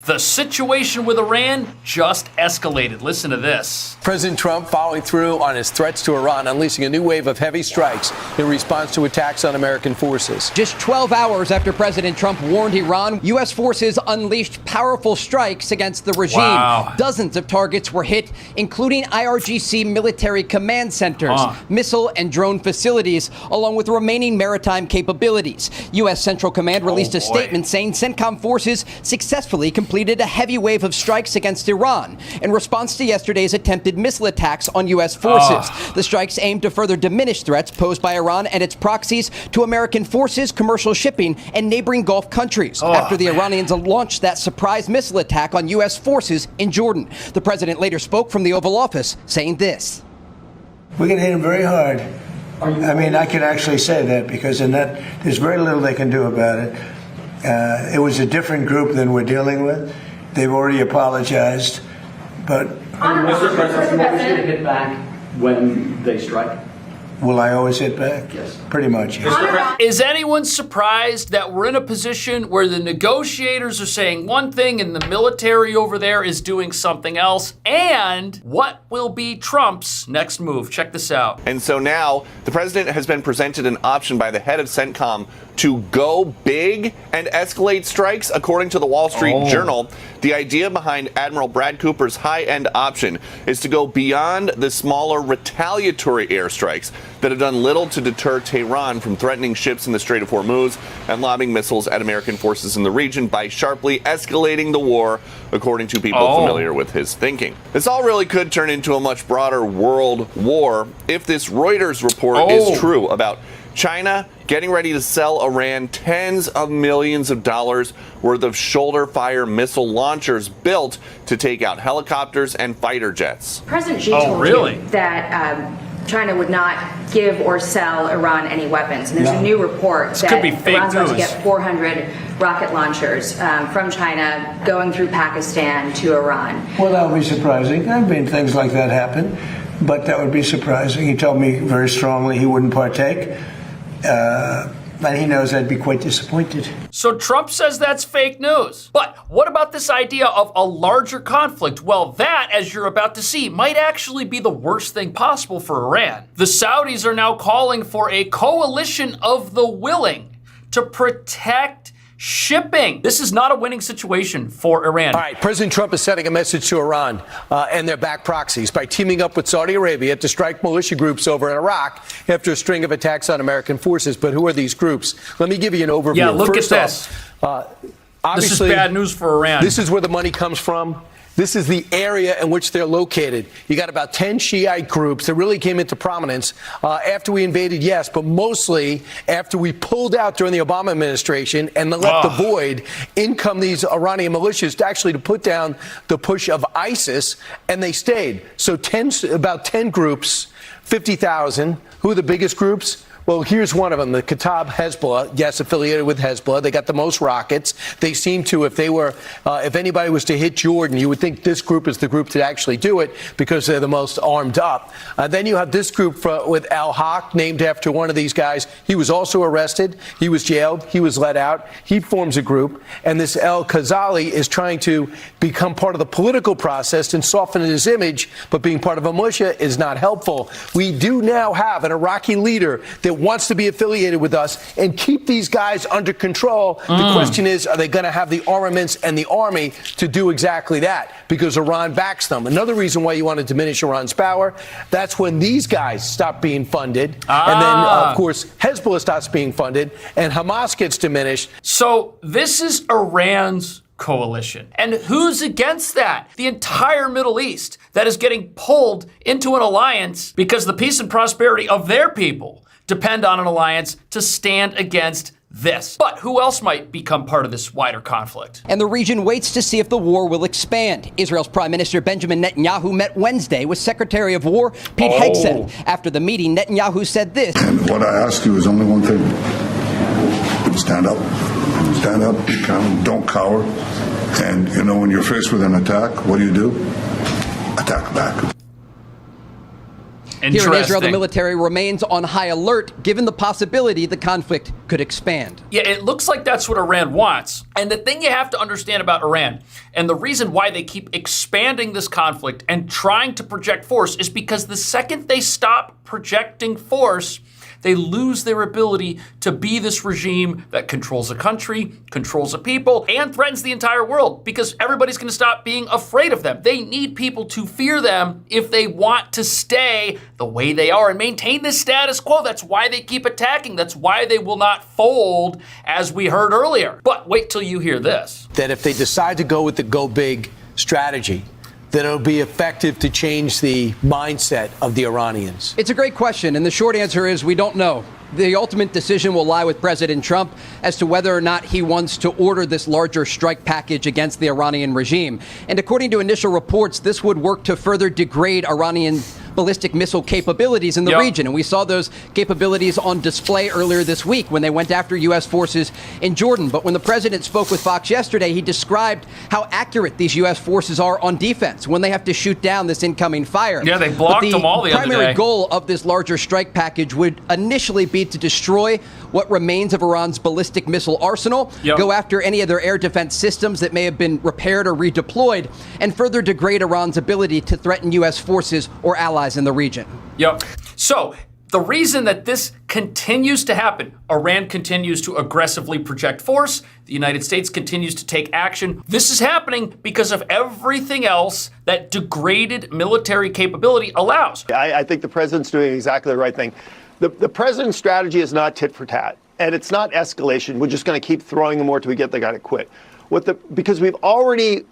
The situation with Iran just escalated. Listen to this. President Trump following through on his threats to Iran, unleashing a new wave of heavy strikes in response to attacks on American forces. Just 12 hours after President Trump warned Iran, U.S. forces unleashed powerful strikes against the regime. Wow. Dozens of targets were hit, including IRGC military command centers, missile and drone facilities, along with remaining maritime capabilities. U.S. Central Command released a statement saying CENTCOM forces successfully completed a heavy wave of strikes against Iran in response to yesterday's attempted missile attacks on U.S. forces. The strikes aim to further diminish threats posed by Iran and its proxies to American forces, commercial shipping, and neighboring Gulf countries after the Iranians launched that surprise missile attack on U.S. forces in Jordan. The president later spoke from the Oval Office, saying this. We're going to hit them very hard. I mean, I can actually say that because in that, there's very little they can do about it. It was a different group than we're dealing with. They've already apologized, but... Mr. President, you always get hit back when they strike? Will I always hit back? Yes. Pretty much, yes. Is anyone surprised that we're in a position where the negotiators are saying one thing and the military over there is doing something else? And what will be Trump's next move? Check this out. And so now the president has been presented an option by the head of CENTCOM to go big and escalate strikes. According to the Wall Street Journal, the idea behind Admiral Brad Cooper's high-end option is to go beyond the smaller retaliatory airstrikes that have done little to deter Tehran from threatening ships in the Strait of Hormuz and lobbing missiles at American forces in the region by sharply escalating the war, according to people familiar with his thinking. This all really could turn into a much broader world war if this Reuters report is true about China getting ready to sell Iran tens of millions of dollars worth of shoulder-fire missile launchers built to take out helicopters and fighter jets. President Xi told you that China would not give or sell Iran any weapons. And there's a new report that Iran's going to get 400 rocket launchers from China going through Pakistan to Iran. Well, that would be surprising. I mean, things like that happen, but that would be surprising. He told me very strongly he wouldn't partake. And he knows I'd be quite disappointed. So Trump says that's fake news. But what about this idea of a larger conflict? Well, that, as you're about to see, might actually be the worst thing possible for Iran. The Saudis are now calling for a coalition of the willing to protect shipping. This is not a winning situation for Iran. All right, President Trump is sending a message to Iran and their back proxies by teaming up with Saudi Arabia to strike militia groups over in Iraq after a string of attacks on American forces. But who are these groups? Let me give you an overview. Yeah, look First at this. This is bad news for Iran. This is where the money comes from. This is the area in which they're located. You got about 10 Shiite groups that really came into prominence after we invaded, yes, but mostly after we pulled out during the Obama administration and left the void. In come these Iranian militias to put down the push of ISIS, and they stayed. So about 10 groups, 50,000. Who are the biggest groups? Well, here's one of them, the Kataib Hezbollah, yes, affiliated with Hezbollah. They got the most rockets. They seem to, if anybody was to hit Jordan, you would think this group is the group to actually do it because they're the most armed up. Then you have this group with Al-Haq, named after one of these guys. He was also arrested. He was jailed. He was let out. He forms a group. And this El-Khazali is trying to become part of the political process and soften his image, but being part of a militia is not helpful. We do now have an Iraqi leader that wants to be affiliated with us and keep these guys under control. The question is, are they going to have the armaments and the army to do exactly that? Because Iran backs them. Another reason why you want to diminish Iran's power, that's when these guys stop being funded. And then, of course, Hezbollah stops being funded and Hamas gets diminished. So this is Iran's coalition. And who's against that? The entire Middle East that is getting pulled into an alliance because the peace and prosperity of their people depend on an alliance to stand against this. But who else might become part of this wider conflict? And the region waits to see if the war will expand. Israel's Prime Minister Benjamin Netanyahu met Wednesday with Secretary of War Pete Hegseth. After the meeting, Netanyahu said this. And what I ask you is only one thing. Stand up. Stand up, be calm, don't cower. And, when you're faced with an attack, what do? Attack back. Here in Israel, the military remains on high alert, given the possibility the conflict could expand. Yeah, it looks like that's what Iran wants. And the thing you have to understand about Iran, and the reason why they keep expanding this conflict and trying to project force, is because the second they stop projecting force, they lose their ability to be this regime that controls a country, controls a people, and threatens the entire world, because everybody's going to stop being afraid of them. They need people to fear them if they want to stay the way they are and maintain this status quo. That's why they keep attacking. That's why they will not fold, as we heard earlier. But wait till you hear this. That if they decide to go with the go big strategy, that it'll be effective to change the mindset of the Iranians? It's a great question, and the short answer is we don't know. The ultimate decision will lie with President Trump as to whether or not he wants to order this larger strike package against the Iranian regime. And according to initial reports, this would work to further degrade Iranian ballistic missile capabilities in the region. And we saw those capabilities on display earlier this week when they went after U.S. forces in Jordan. But when the president spoke with Fox yesterday, he described how accurate these U.S. forces are on defense when they have to shoot down this incoming fire. Yeah, they blocked them all the other day. The primary goal of this larger strike package would initially be to destroy what remains of Iran's ballistic missile arsenal, go after any of their air defense systems that may have been repaired or redeployed, and further degrade Iran's ability to threaten U.S. forces or allies in the region. So the reason that this continues to happen, Iran continues to aggressively project force, the United States continues to take action. This is happening because of everything else that degraded military capability allows. I think the president's doing exactly the right thing. The president's strategy is not tit for tat, and it's not escalation. We're just going to keep throwing them more till we get the guy to quit. Because we've already,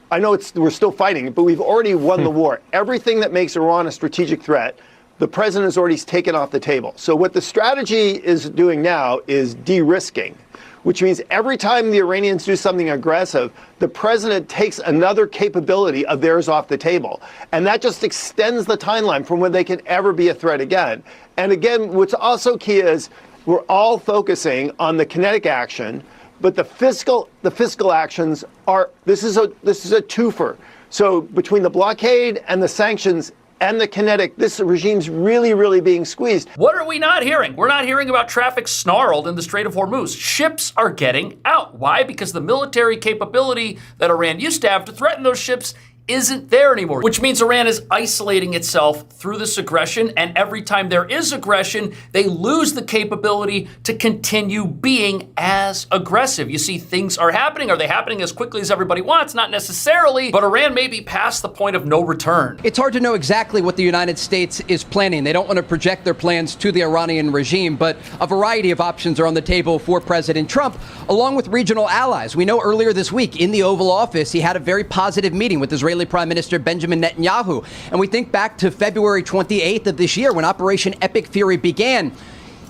I know we're still fighting, but we've already won the war. Everything that makes Iran a strategic threat, the president has already taken off the table. So what the strategy is doing now is de-risking, which means every time the Iranians do something aggressive, the president takes another capability of theirs off the table. And that just extends the timeline from when they can ever be a threat again. And again, what's also key is we're all focusing on the kinetic action, but the fiscal actions are, this is a twofer. So between the blockade and the sanctions and the kinetic, this regime's really, really being squeezed. What are we not hearing? We're not hearing about traffic snarled in the Strait of Hormuz. Ships are getting out. Why? Because the military capability that Iran used to have to threaten those ships isn't there anymore, which means Iran is isolating itself through this aggression, and every time there is aggression, they lose the capability to continue being as aggressive. You see, things are happening. Are they happening as quickly as everybody wants? Not necessarily, but Iran may be past the point of no return. It's hard to know exactly what the United States is planning. They don't want to project their plans to the Iranian regime, but a variety of options are on the table for President Trump, along with regional allies. We know earlier this week in the Oval Office, he had a very positive meeting with Israeli Prime Minister Benjamin Netanyahu. And we think back to February 28th of this year when Operation Epic Fury began.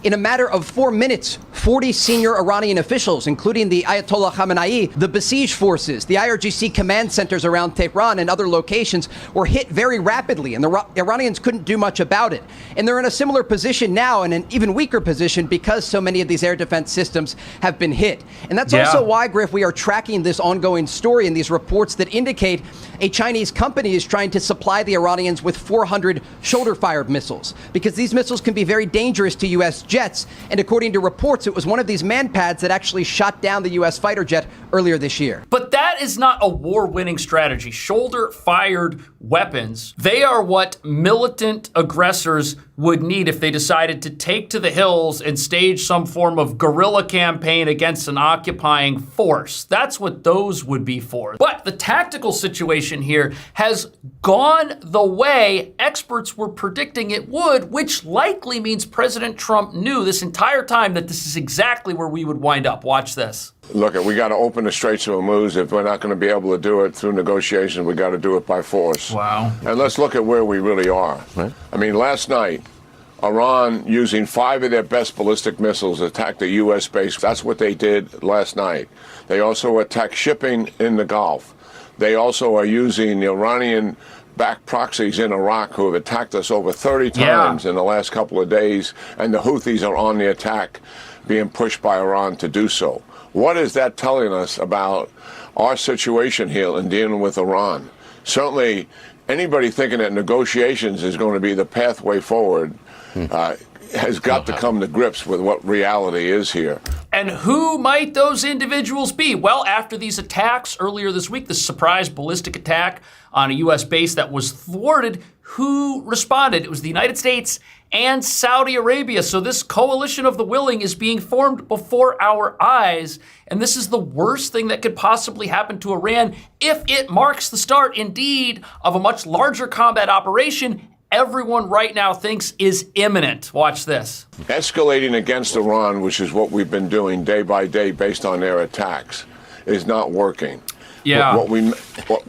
In a matter of 4 minutes, 40 senior Iranian officials, including the Ayatollah Khamenei, the besieged forces, the IRGC command centers around Tehran and other locations were hit very rapidly, and the Iranians couldn't do much about it. And they're in a similar position now, and an even weaker position because so many of these air defense systems have been hit. And that's also why, Griff, we are tracking this ongoing story and these reports that indicate a Chinese company is trying to supply the Iranians with 400 shoulder-fired missiles, because these missiles can be very dangerous to U.S. jets. And according to reports, it was one of these man-pads that actually shot down the U.S. fighter jet earlier this year. But that is not a war-winning strategy. Shoulder-fired weapons, they are what militant aggressors would need if they decided to take to the hills and stage some form of guerrilla campaign against an occupying force. That's what those would be for. But the tactical situation here has gone the way experts were predicting it would, which likely means President Trump knew this entire time that this is exactly where we would wind up. Watch this. Look, we got to open the Straits of Hormuz. If we're not going to be able to do it through negotiations, we got to do it by force. Wow. And let's look at where we really are. Right. I mean, last night, Iran, using 5 of their best ballistic missiles, attacked a U.S. base. That's what they did last night. They also attacked shipping in the Gulf. They also are using the Iranian-backed proxies in Iraq who have attacked us over 30 times in the last couple of days, and the Houthis are on the attack, being pushed by Iran to do so. What is that telling us about our situation here in dealing with Iran? Certainly, anybody thinking that negotiations is going to be the pathway forward has got to come to grips with what reality is here. And who might those individuals be? Well, after these attacks earlier this week, the surprise ballistic attack on a U.S. base that was thwarted, who responded? It was the United States and Saudi Arabia. So this coalition of the willing is being formed before our eyes. And this is the worst thing that could possibly happen to Iran if it marks the start, indeed, of a much larger combat operation everyone right now thinks is imminent. Watch this. Escalating against Iran, which is what we've been doing day by day based on their attacks, is not working. Yeah.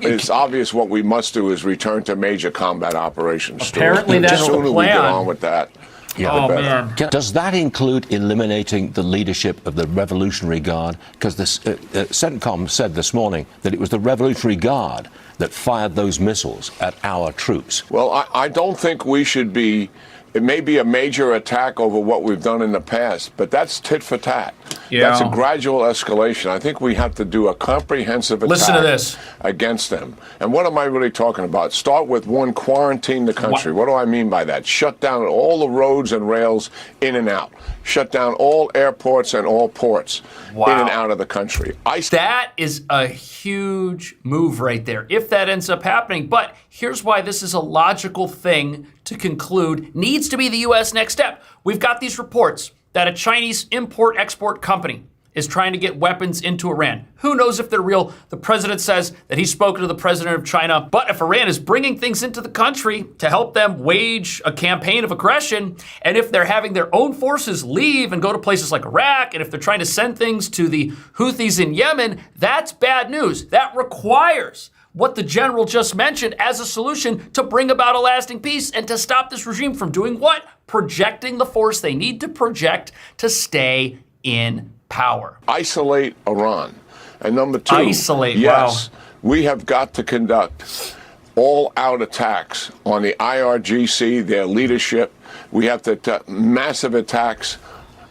It's obvious what we must do is return to major combat operations. Apparently that's the sooner plan. we get on with that. Yeah. Oh, man. Does that include eliminating the leadership of the Revolutionary Guard? Because the CENTCOM said this morning that it was the Revolutionary Guard that fired those missiles at our troops. Well, I don't think we should be. It may be a major attack over what we've done in the past, but that's tit for tat. Yeah. That's a gradual escalation. I think we have to do a comprehensive attack Listen to this. against them. And what am I really talking about? Start with one, quarantine the country. What do I mean by that? Shut down all the roads and rails in and out. Shut down all airports and all ports in and out of the country. That is a huge move right there, if that ends up happening. But here's why this is a logical thing to conclude needs to be the U.S. next step. We've got these reports that a Chinese import-export company is trying to get weapons into Iran. Who knows if they're real? The president says that he's spoken to the president of China. But if Iran is bringing things into the country to help them wage a campaign of aggression, and if they're having their own forces leave and go to places like Iraq, and if they're trying to send things to the Houthis in Yemen, that's bad news. That requires what the general just mentioned as a solution to bring about a lasting peace and to stop this regime from doing what? Projecting the force they need to project to stay in power. Isolate Iran. And number two, isolate. Yes, we have got to conduct all-out attacks on the IRGC, their leadership. We have to massive attacks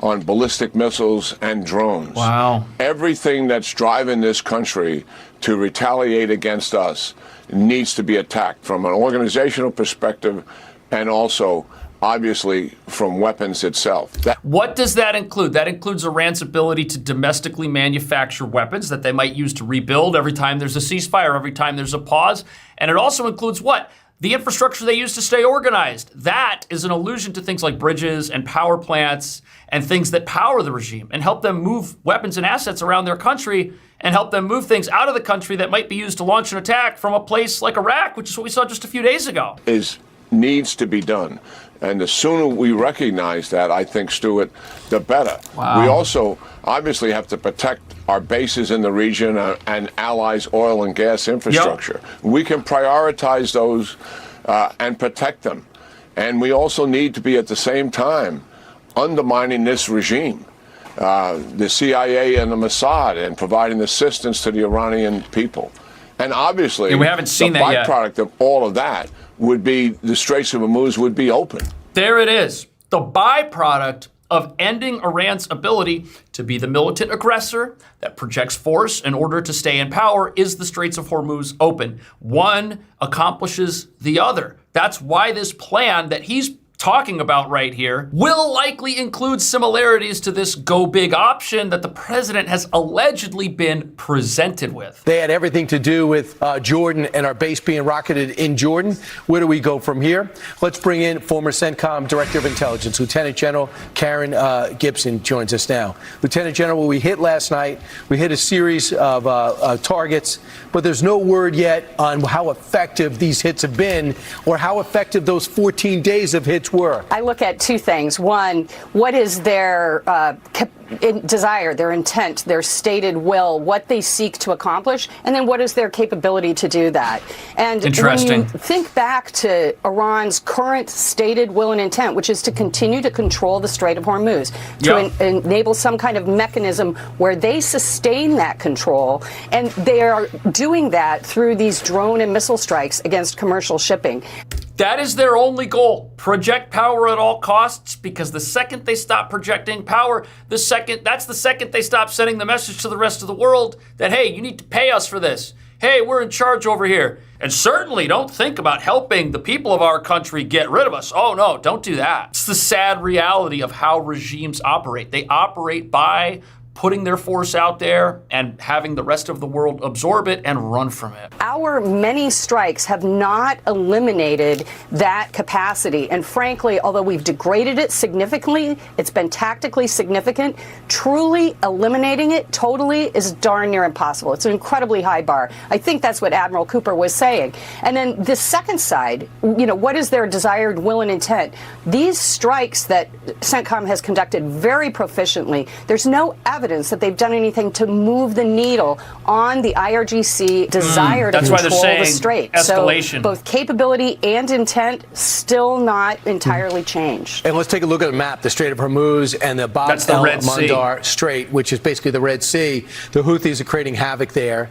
on ballistic missiles and drones. Wow. Everything that's driving this country to retaliate against us needs to be attacked from an organizational perspective and also, obviously, from weapons itself. What does that include? That includes Iran's ability to domestically manufacture weapons that they might use to rebuild every time there's a ceasefire, every time there's a pause. And it also includes what? The infrastructure they use to stay organized. That is an allusion to things like bridges and power plants and things that power the regime and help them move weapons and assets around their country and help them move things out of the country that might be used to launch an attack from a place like Iraq, which is what we saw just a few days ago. Needs to be done. And the sooner we recognize that, I think, Stuart, the better. Wow. We also obviously have to protect our bases in the region and allies' oil and gas infrastructure. Yep. We can prioritize those and protect them. And we also need to be at the same time undermining this regime, the CIA and the Mossad, and providing assistance to the Iranian people. And obviously, we haven't seen the that yet. byproduct of all of that would be the Straits of Hormuz would be open. There it is. The byproduct of ending Iran's ability to be the militant aggressor that projects force in order to stay in power is the Straits of Hormuz open. One accomplishes the other. That's why this plan that he's talking about right here will likely include similarities to this go big option that the president has allegedly been presented with. They had everything to do with Jordan and our base being rocketed in Jordan. Where do we go from here? Let's bring in former CENTCOM Director of Intelligence, Lieutenant General Karen Gibson joins us now. Lieutenant General, we hit last night. We hit a series of targets, but there's no word yet on how effective these hits have been or how effective those 14 days of hits were. I look at two things. One, what is their desire, their intent, their stated will, what they seek to accomplish, and then what is their capability to do that? And when you think back to Iran's current stated will and intent, which is to continue to control the Strait of Hormuz, to enable some kind of mechanism where they sustain that control, and they are doing that through these drone and missile strikes against commercial shipping. That is their only goal. Project power at all costs, because the second they stop projecting power, that's the second they stop sending the message to the rest of the world that, hey, you need to pay us for this. hey, we're in charge over here. And certainly don't think about helping the people of our country get rid of us. Oh no, don't do that. It's the sad reality of how regimes operate. They operate by putting their force out there and having the rest of the world absorb it and run from it. Our many strikes have not eliminated that capacity. And frankly, although we've degraded it significantly, it's been tactically significant, truly eliminating it totally is darn near impossible. It's an incredibly high bar. I think that's what Admiral Cooper was saying. And then the second side, what is their desired will and intent? These strikes that CENTCOM has conducted very proficiently, there's no evidence that they've done anything to move the needle on the IRGC desire to control the Strait. Escalation. So both capability and intent still not entirely changed. And let's take a look at the map. The Strait of Hormuz and the Bab el-Mandab Strait, which is basically the Red Sea. The Houthis are creating havoc there,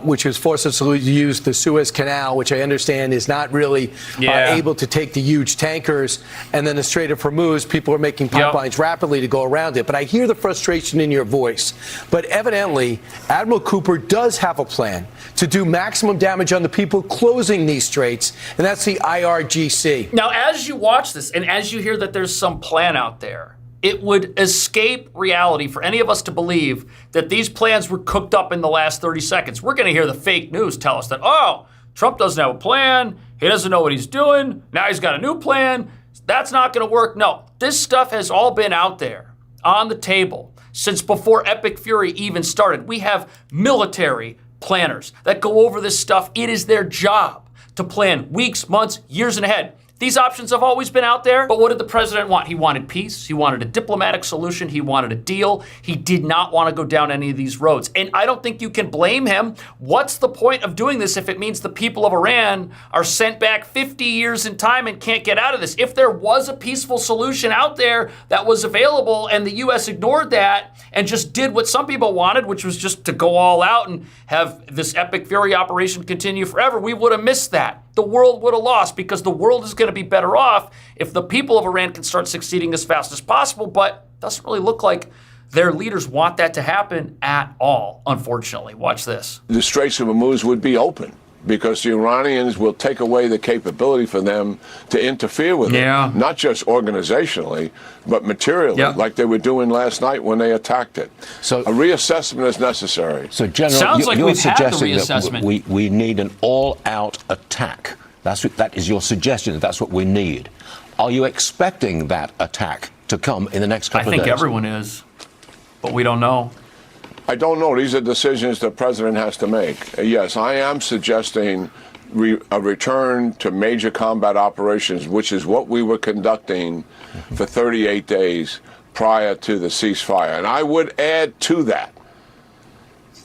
which has forced us to use the Suez Canal, which I understand is not really able to take the huge tankers. And then the Strait of Hormuz, people are making pipelines rapidly to go around it. But I hear the frustration in your voice. But evidently, Admiral Cooper does have a plan to do maximum damage on the people closing these straits, and that's the IRGC. Now, as you watch this and as you hear that there's some plan out there, it would escape reality for any of us to believe that these plans were cooked up in the last 30 seconds. We're going to hear the fake news tell us that, oh, Trump doesn't have a plan, he doesn't know what he's doing, now he's got a new plan, that's not going to work. No, this stuff has all been out there on the table since before Epic Fury even started. We have military planners that go over this stuff. It is their job to plan weeks, months, years ahead. These options have always been out there, but what did the president want? He wanted peace. He wanted a diplomatic solution. He wanted a deal. He did not want to go down any of these roads. And I don't think you can blame him. What's the point of doing this if it means the people of Iran are sent back 50 years in time and can't get out of this? If there was a peaceful solution out there that was available and the U.S. ignored that and just did what some people wanted, which was just to go all out and have this Epic Fury operation continue forever, we would have missed that. The world would have lost, because the world is going to be better off if the people of Iran can start succeeding as fast as possible, but it doesn't really look like their leaders want that to happen at all, unfortunately. Watch this. The Straits of Hormuz would be open because the Iranians will take away the capability for them to interfere with it, not just organizationally, but materially, like they were doing last night when they attacked it. So a reassessment is necessary. So, General, you're suggesting that we need an all-out attack. That is your suggestion. That's what we need. Are you expecting that attack to come in the next couple of days? I think everyone is, but we don't know. I don't know. These are decisions the president has to make. Yes, I am suggesting a return to major combat operations, which is what we were conducting for 38 days prior to the ceasefire. And I would add to that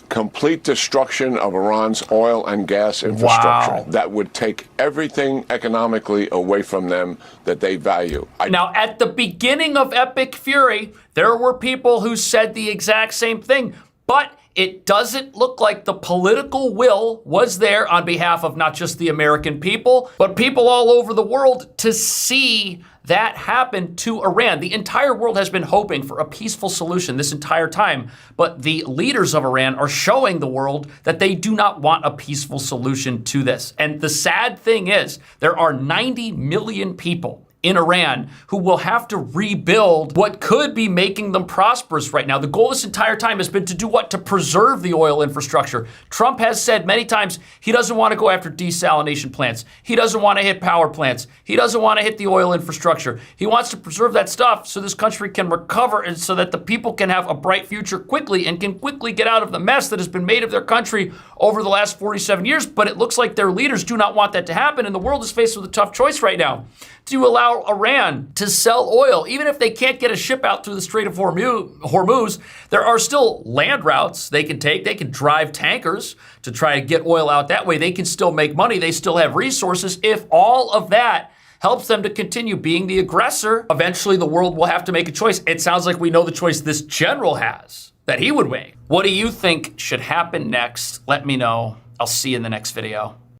complete destruction of Iran's oil and gas infrastructure. That would take everything economically away from them that they value. Now, at the beginning of Epic Fury, there were people who said the exact same thing, but it doesn't look like the political will was there on behalf of not just the American people, but people all over the world to see that happen to Iran. The entire world has been hoping for a peaceful solution this entire time, but the leaders of Iran are showing the world that they do not want a peaceful solution to this. And the sad thing is, there are 90 million people in Iran who will have to rebuild what could be making them prosperous right now. The goal this entire time has been to do what? To preserve the oil infrastructure. Trump has said many times he doesn't want to go after desalination plants. He doesn't want to hit power plants. He doesn't want to hit the oil infrastructure. He wants to preserve that stuff so this country can recover and so that the people can have a bright future quickly and can quickly get out of the mess that has been made of their country over the last 47 years. But it looks like their leaders do not want that to happen, and the world is faced with a tough choice right now. To allow Iran to sell oil, even if they can't get a ship out through the Strait of Hormuz, there are still land routes they can take. They can drive tankers to try to get oil out that way. They can still make money. They still have resources. If all of that helps them to continue being the aggressor, eventually the world will have to make a choice. It sounds like we know the choice this general has, that he would make. What do you think should happen next? Let me know. I'll see you in the next video.